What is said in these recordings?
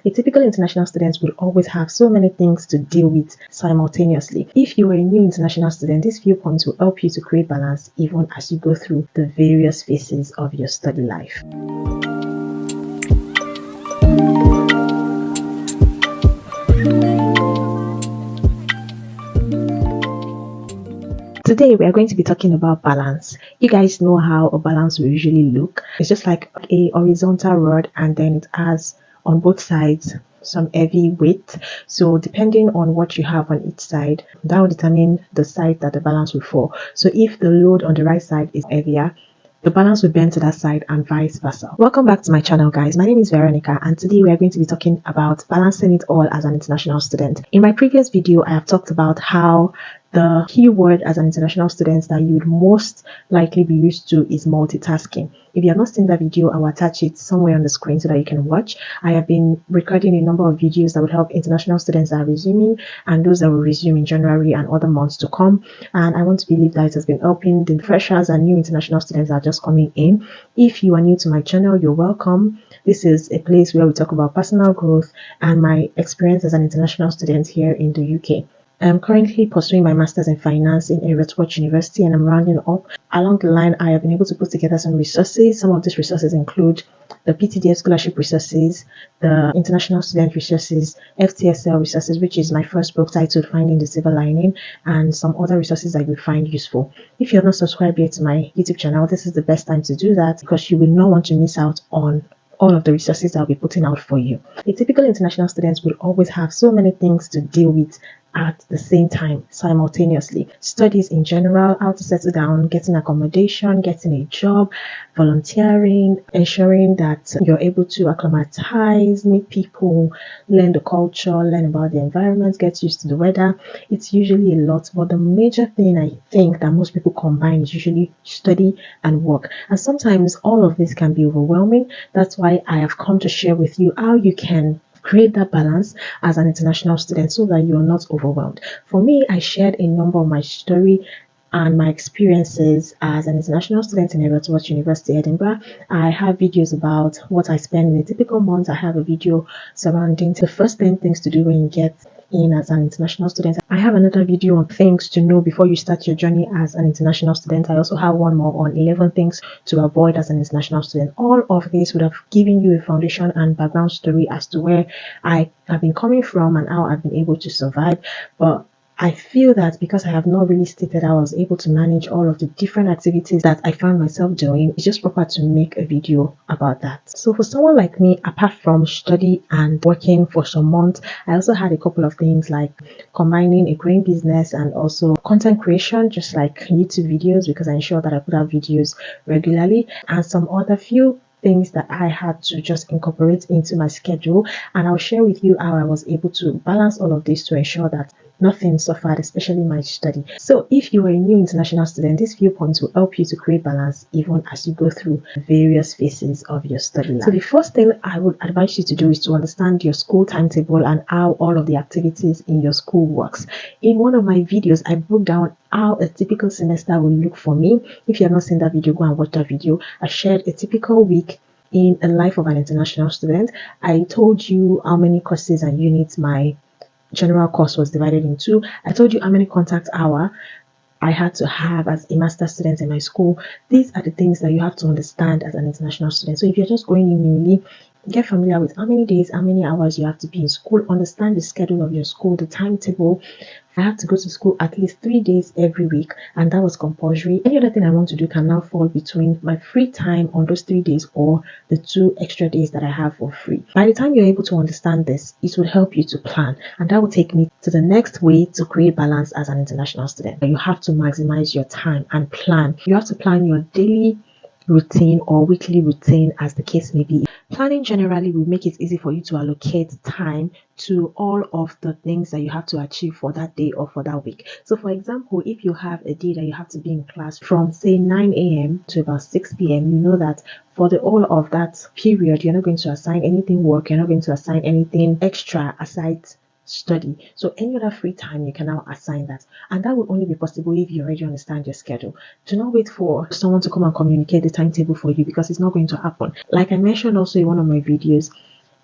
A typical international student would always have so many things to deal with simultaneously. If you are a new international student, these viewpoints will help you to create balance even as you go through the various phases of your study life. Today we are going to be talking about balance. You guys know how a balance will usually look. It's just like a horizontal rod, and then it has on both sides some heavy weight. So depending on what you have on each side, that will determine the side that the balance will fall. So if the load on the right side is heavier, the balance will bend to that side and vice versa. Welcome back to my channel, guys. My name is Veronica, and today we are going to be talking about balancing it all as an international student. In my previous video, I have talked about how the key word as an international student that you would most likely be used to is multitasking. If you have not seen that video, I will attach it somewhere on the screen so that you can watch. I have been recording a number of videos that would help international students that are resuming and those that will resume in January and other months to come. And I want to believe that it has been helping the freshers and new international students that are just coming in. If you are new to my channel, you're welcome. This is a place where we talk about personal growth and my experience as an international student here in the UK. I'm currently pursuing my master's in finance in Heriot University, and I'm rounding up. Along the line, I have been able to put together some resources. Some of these resources include the PTDF scholarship resources, the international student resources, FTSL resources, which is my first book titled Finding the Silver Lining, and some other resources that you find useful. If you're not subscribed yet to my YouTube channel, this is the best time to do that because you will not want to miss out on all of the resources I'll be putting out for you. A typical international student will always have so many things to deal with at the same time, simultaneously. Studies in general, how to settle down, getting accommodation, getting a job, volunteering, ensuring that you're able to acclimatize, meet people, learn the culture, learn about the environment, get used to the weather. It's usually a lot, but the major thing I think that most people combine is usually study and work. And sometimes all of this can be overwhelming. That's why I have come to share with you how you can create that balance as an international student so that you're not overwhelmed. For me, I shared a number of my story and my experiences as an international student in Heriot University, Edinburgh. I have videos about what I spend in a typical month. I have a video surrounding the first 10 things to do when you get in as an international student. I have another video on things to know before you start your journey as an international student. I also have one more on 11 things to avoid as an international student. All of this would have given you a foundation and background story as to where I have been coming from and how I've been able to survive. But I feel that because I have not really stated how I was able to manage all of the different activities that I found myself doing, it's just proper to make a video about that. So for someone like me, apart from study and working for some months, I also had a couple of things like combining a growing business and also content creation, just like YouTube videos, because I ensure that I put out videos regularly, and some other few things that I had to just incorporate into my schedule. And I'll share with you how I was able to balance all of this to ensure that nothing suffered, especially my study. So if you are a new international student, these viewpoints will help you to create balance even as you go through various phases of your study life. So the first thing I would advise you to do is to understand your school timetable and how all of the activities in your school works. In one of my videos, I broke down how a typical semester will look for me. If you have not seen that video, go and watch that video. I shared a typical week in the life of an international student. I told you how many courses and units my general course was divided into. I told you how many contact hour I had to have as a master's student in my school. These are the things that you have to understand as an international student. So if you're just going in newly, get familiar with how many days, how many hours you have to be in school, understand the schedule of your school, the timetable. I had to go to school at least 3 days every week, and that was compulsory. Any other thing I want to do can now fall between my free time on those 3 days or the 2 extra days that I have for free. By the time you're able to understand this, it will help you to plan, and that will take me to the next way to create balance as an international student. You have to maximize your time and plan. You have to plan your daily routine or weekly routine, as the case may be. Planning generally will make it easy for you to allocate time to all of the things that you have to achieve for that day or for that week. So for example, if you have a day that you have to be in class from say 9 a.m. to about 6 p.m., you know that for the whole of that period, you're not going to assign anything work, you're not going to assign anything extra aside study. So any other free time, you can now assign that, and that will only be possible if you already understand your schedule. Do not wait for someone to come and communicate the timetable for you, because it's not going to happen. Like I mentioned also in one of my videos,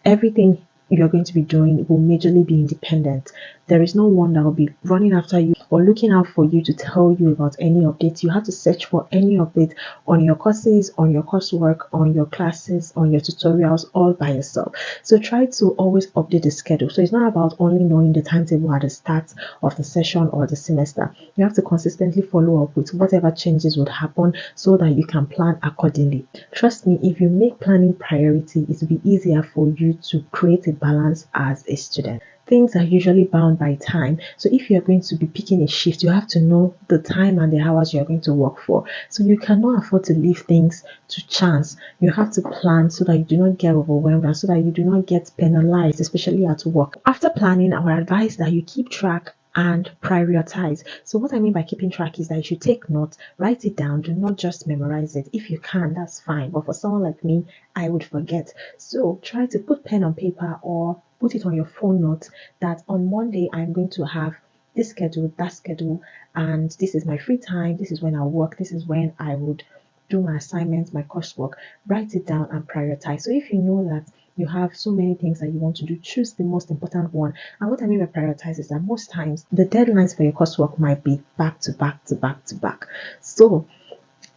everything you're going to be doing will majorly be independent. There is no one that will be running after you or looking out for you to tell you about any updates. You have to search for any update on your courses, on your coursework, on your classes, on your tutorials, all by yourself. So try to always update the schedule. So it's not about only knowing the timetable at the start of the session or the semester. You have to consistently follow up with whatever changes would happen so that you can plan accordingly. Trust me, if you make planning priority, it will be easier for you to create a balance as a student. Things are usually bound by time. So if you're going to be picking a shift, you have to know the time and the hours you're going to work for. So you cannot afford to leave things to chance. You have to plan so that you do not get overwhelmed and so that you do not get penalized, especially at work. After planning, I would advise that you keep track and prioritize. So what I mean by keeping track is that you should take notes, write it down, do not just memorize it. If you can, that's fine. But for someone like me, I would forget. So try to put pen on paper or put it on your phone notes that on Monday I'm going to have this schedule, that schedule, and this is my free time, this is when I work, this is when I would do my assignments, my coursework. Write it down and prioritize. So if you know that you have so many things that you want to do, choose the most important one. And what I mean by prioritize is that most times the deadlines for your coursework might be back to back to back to back. So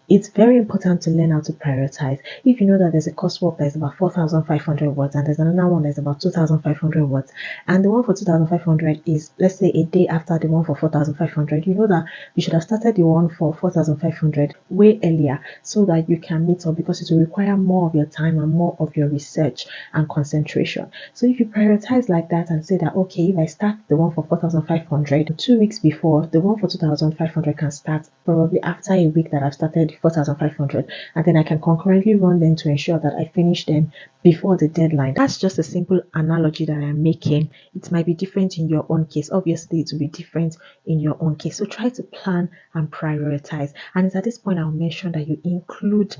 it's very important to learn how to prioritize. If you know that there's a coursework that's about 4,500 words and there's another one that's about 2,500 words, and the one for 2,500 is, let's say, a day after the one for 4,500, you know that you should have started the one for 4,500 way earlier so that you can meet up, because it will require more of your time and more of your research and concentration. So if you prioritize like that and say that, okay, if I start the one for 4,500 2 weeks before, the one for 2,500 can start probably after a week that I've started 4,500, and then I can concurrently run them to ensure that I finish them before the deadline. That's just a simple analogy that I'm making. It might be different in your own case. Obviously, it will be different in your own case. So try to plan and prioritize. And it's at this point I'll mention that you include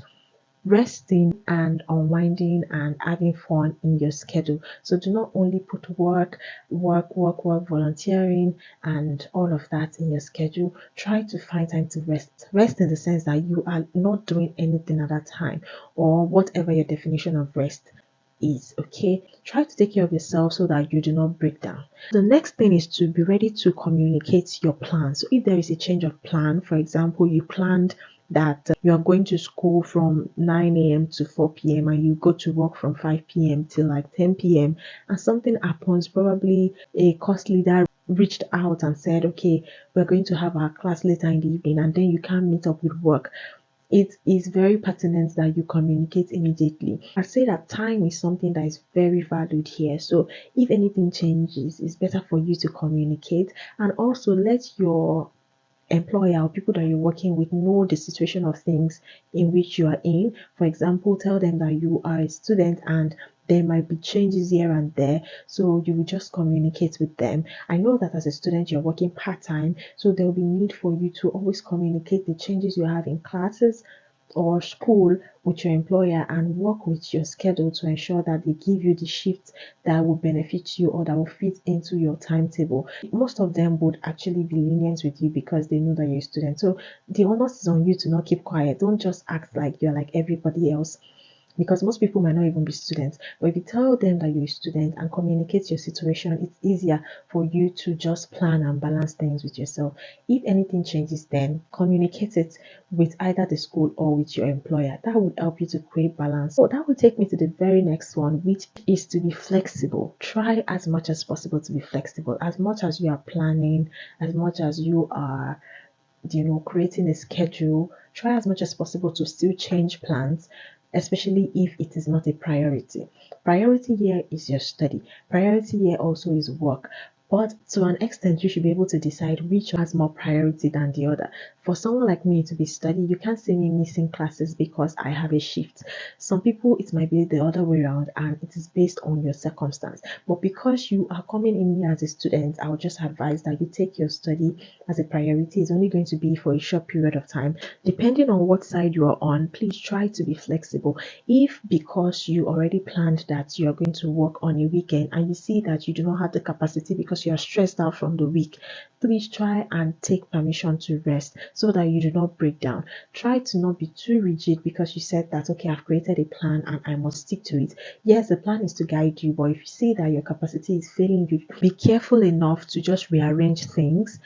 resting and unwinding and having fun in your schedule. So do not only put work, volunteering, and all of that in your schedule. Try to find time to rest. Rest in the sense that you are not doing anything at that time, or whatever your definition of rest is. Okay, try to take care of yourself so that you do not break down. The next thing is to be ready to communicate your plan. So if there is a change of plan, for example, you planned that you are going to school from 9 a.m. to 4 p.m. and you go to work from 5 p.m. till like 10 p.m. and something happens, probably a course leader reached out and said, okay, we're going to have our class later in the evening, and then you can't meet up with work. It is very pertinent that you communicate immediately. I say that time is something that is very valued here. So if anything changes, it's better for you to communicate, and also let your employer or people that you're working with know the situation of things in which you are in. For example, tell them that you are a student and there might be changes here and there, so you will just communicate with them. I know that as a student you're working part-time, so there will be need for you to always communicate the changes you have in classes or school with your employer and work with your schedule to ensure that they give you the shifts that will benefit you or that will fit into your timetable. Most of them would actually be lenient with you because they know that you're a student. So the onus is on you to not keep quiet. Don't just act like you're like everybody else, because most people might not even be students. But if you tell them that you're a student and communicate your situation, it's easier for you to just plan and balance things with yourself. If anything changes, then communicate it with either the school or with your employer. That would help you to create balance. So that would take me to the very next one, which is to be flexible. Try as much as possible to be flexible. As much as you are planning, as much as you are creating a schedule, try as much as possible to still change plans, especially if it is not a priority. Priority here is your study. Priority here also is work. But to an extent, you should be able to decide which has more priority than the other. For someone like me to be studying, you can't see me missing classes because I have a shift. Some people, it might be the other way around, and it is based on your circumstance. But because you are coming in here as a student, I would just advise that you take your study as a priority. It's only going to be for a short period of time. Depending on what side you are on, please try to be flexible. If because you already planned that you are going to work on a weekend and you see that you do not have the capacity because because you are stressed out from the week, please try and take permission to rest so that you do not break down. Try to not be too rigid because you said that, okay, I've created a plan and I must stick to it. Yes, the plan is to guide you, but if you see that your capacity is failing you, be careful enough to just rearrange things,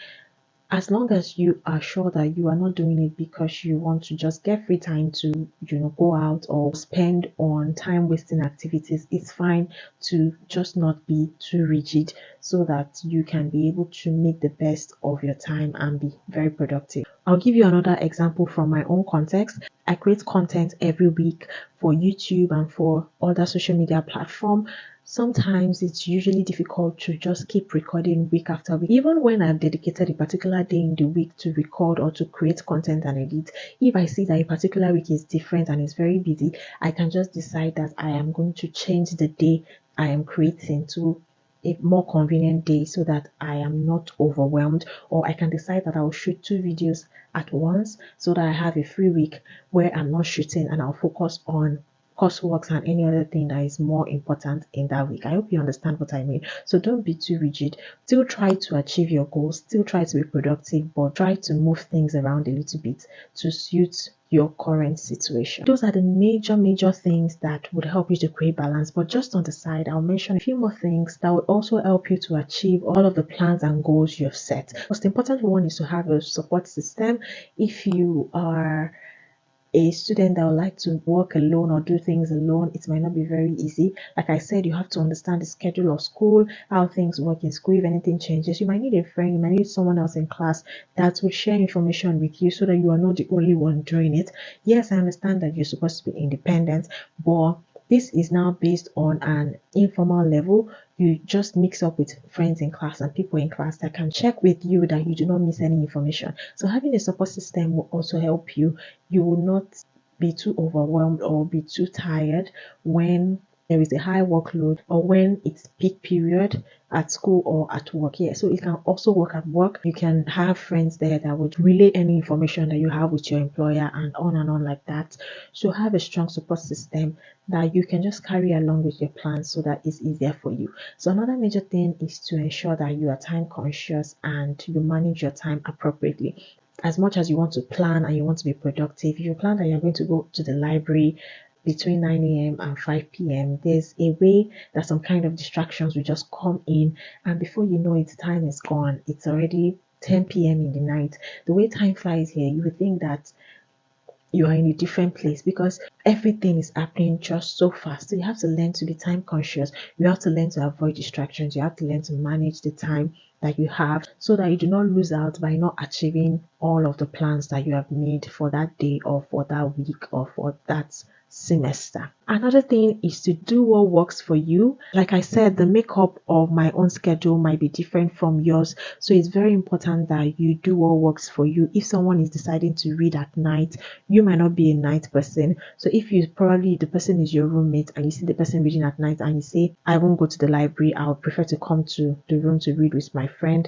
as long as you are sure that you are not doing it because you want to just get free time to go out or spend on time wasting activities. It's fine to just not be too rigid so that you can be able to make the best of your time and be very productive. I'll give you another example from my own context. I create content every week for YouTube and for other social media platforms. Sometimes it's usually difficult to just keep recording week after week. Even when I've dedicated a particular day in the week to record or to create content and edit, if I see that a particular week is different and is very busy, I can just decide that I am going to change the day I am creating to a more convenient day so that I am not overwhelmed, or I can decide that I'll shoot 2 videos at once so that I have a free week where I'm not shooting and I'll focus on coursework and any other thing that is more important in that week. I hope you understand what I mean. So don't be too rigid. Still try to achieve your goals, still try to be productive, but try to move things around a little bit to suit your current situation. Those are the major things that would help you to create balance. But just on the side, I'll mention a few more things that would also help you to achieve all of the plans and goals you've set. Most important one is to have a support system. If you are a student that would like to work alone or do things alone, it might not be very easy. Like I said, you have to understand the schedule of school, how things work in school. If anything changes, you might need a friend, you might need someone else in class that will share information with you so that you are not the only one doing it. Yes, I understand that you're supposed to be independent, but this is now based on an informal level. You just mix up with friends in class and people in class that can check with you that you do not miss any information. So having a support system will also help you. You will not be too overwhelmed or be too tired when there is a high workload or when it's peak period at school or at work. Yeah, so it can also work at work. You can have friends there that would relay any information that you have with your employer and on like that. So have a strong support system that you can just carry along with your plans so that it's easier for you. So another major thing is to ensure that you are time conscious and you manage your time appropriately. As much as you want to plan and you want to be productive, if you plan that you're going to go to the library between 9 a.m. and 5 p.m., there's a way that some kind of distractions will just come in, and before you know it, time is gone. It's already 10 p.m. in the night. The way time flies here, you would think that you are in a different place because everything is happening just so fast. So you have to learn to be time conscious. You have to learn to avoid distractions. You have to learn to manage the time that you have so that you do not lose out by not achieving all of the plans that you have made for that day or for that week or for that semester. Another thing is to do what works for you. Like I said, the makeup of my own schedule might be different from yours, so it's very important that you do what works for you. If someone is deciding to read at night, you might not be a night person. So if you probably the person is your roommate and you see the person reading at night and you say, I won't go to the library, I would prefer to come to the room to read with my friend,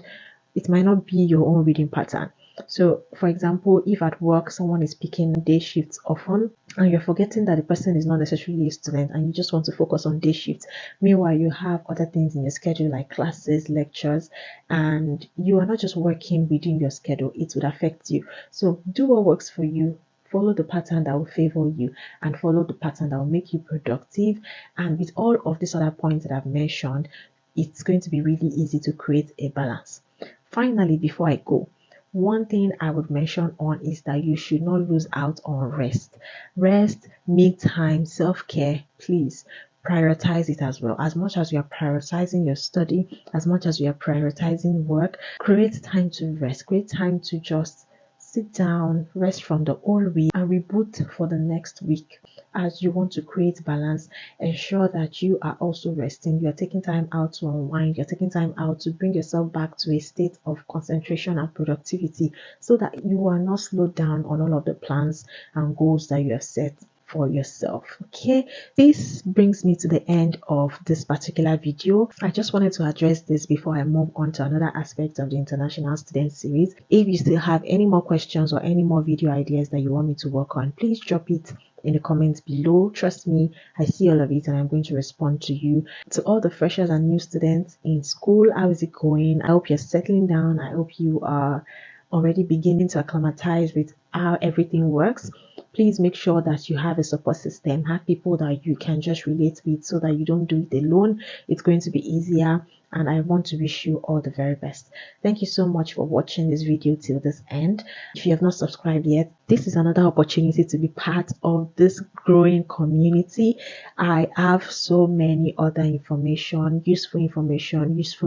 it might not be your own reading pattern. So, for example, if at work someone is picking day shifts often and you're forgetting that the person is not necessarily a student and you just want to focus on day shifts, meanwhile, you have other things in your schedule like classes, lectures, and you are not just working within your schedule, it would affect you. So, do what works for you. Follow the pattern that will favor you and follow the pattern that will make you productive. And with all of these other points that I've mentioned, it's going to be really easy to create a balance. Finally, before I go, one thing I would mention on is that you should not lose out on rest. Rest, me time, self-care, please prioritize it as well. As much as you are prioritizing your study, as much as you are prioritizing work, create time to rest, create time to just sit down, rest from the whole week, and reboot for the next week. As you want to create balance, ensure that you are also resting. You are taking time out to unwind. You're taking time out to bring yourself back to a state of concentration and productivity so that you are not slowed down on all of the plans and goals that you have set. for yourself. Okay, this brings me to the end of this particular video. I just wanted to address this before I move on to another aspect of the International Student Series. If you still have any more questions or any more video ideas that you want me to work on, please drop it in the comments below. Trust me, I see all of it and I'm going to respond to you. To all the freshers and new students in school, how is it going? I hope you're settling down. I hope you are already beginning to acclimatize with how everything works. Please make sure that you have a support system, have people that you can just relate with so that you don't do it alone. It's going to be easier, and I want to wish you all the very best. Thank you so much for watching this video till this end. If you have not subscribed yet, this is another opportunity to be part of this growing community. I have so many other information, useful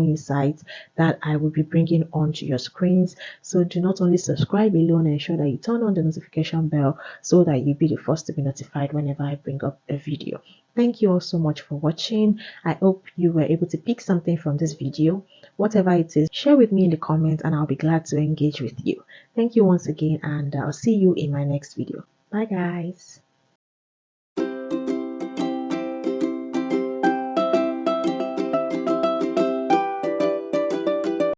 insights that I will be bringing onto your screens. So do not only subscribe alone, ensure that you turn on the notification bell so that you'll be the first to be notified whenever I bring up a video. Thank you all so much for watching. I hope you were able to pick something from this video. Whatever it is, share with me in the comments and I'll be glad to engage with you. Thank you once again, and I'll see you in my next video. Bye guys.